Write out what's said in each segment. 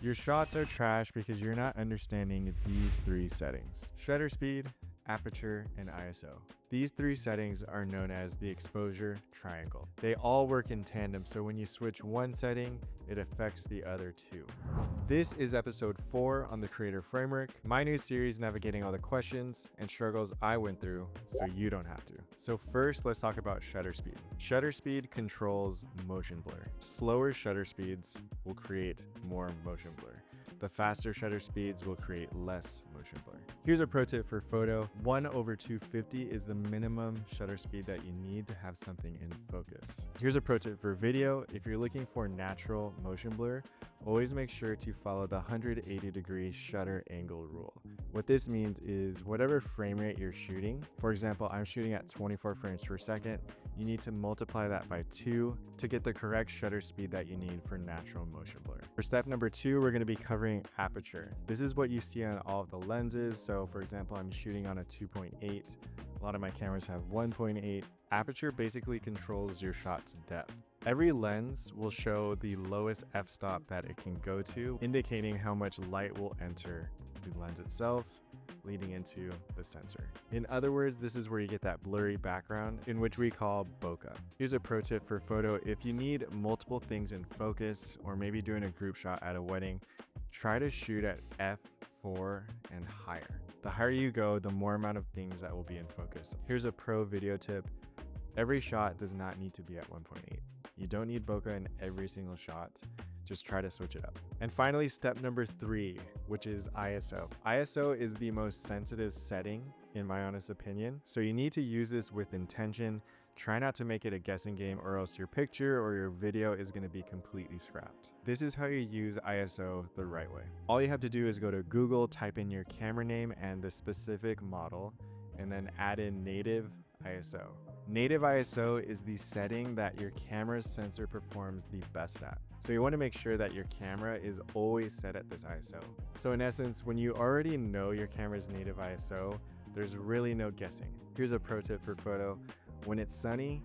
Your shots are trash because you're not understanding these three settings: shutter speed, aperture, and ISO. These three settings are known as the exposure triangle. They all work in tandem, so when you switch one setting, it affects the other two. This is episode 4 on the Creator Framework, my new series navigating all the questions and struggles I went through so you don't have to. So first, let's talk about shutter speed. Shutter speed controls motion blur. Slower shutter speeds will create more motion blur. The faster shutter speeds will create less motion blur. Here's a pro tip for photo. 1/250 is the minimum shutter speed that you need to have something in focus. Here's a pro tip for video. If you're looking for natural motion blur, always make sure to follow the 180-degree shutter angle rule. What this means is whatever frame rate you're shooting, for example, I'm shooting at 24 frames per second, you need to multiply that by 2 to get the correct shutter speed that you need for natural motion blur. For step number 2, we're going to be covering aperture. This is what you see on all of the lenses. So for example, I'm shooting on a 2.8. A lot of my cameras have 1.8. Aperture basically controls your shot's depth. Every lens will show the lowest f-stop that it can go to, indicating how much light will enter the lens itself, leading into the sensor. In other words, this is where you get that blurry background, in which we call bokeh. Here's a pro tip for photo. If you need multiple things in focus, or maybe doing a group shot at a wedding, try to shoot at f4 and higher. The higher you go, the more amount of things that will be in focus. Here's a pro video tip. Every shot does not need to be at 1.8. You don't need bokeh in every single shot. Just try to switch it up. And finally, step number 3, which is ISO. ISO is the most sensitive setting, in my honest opinion. So you need to use this with intention. Try not to make it a guessing game, or else your picture or your video is going to be completely scrapped. This is how you use ISO the right way. All you have to do is go to Google, type in your camera name and the specific model, and then add in native ISO. Native ISO is the setting that your camera's sensor performs the best at. So you want to make sure that your camera is always set at this ISO. So in essence, when you already know your camera's native ISO, there's really no guessing. Here's a pro tip for photo. When it's sunny,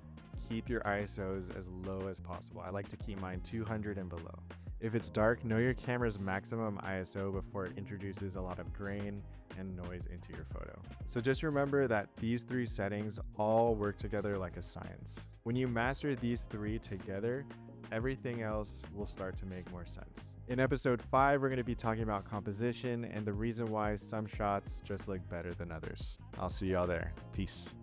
keep your ISOs as low as possible. I like to keep mine 200 and below. If it's dark, know your camera's maximum ISO before it introduces a lot of grain and noise into your photo. So just remember that these 3 settings all work together like a science. When you master these 3 together, everything else will start to make more sense. In episode 5, we're going to be talking about composition and the reason why some shots just look better than others. I'll see y'all there. Peace.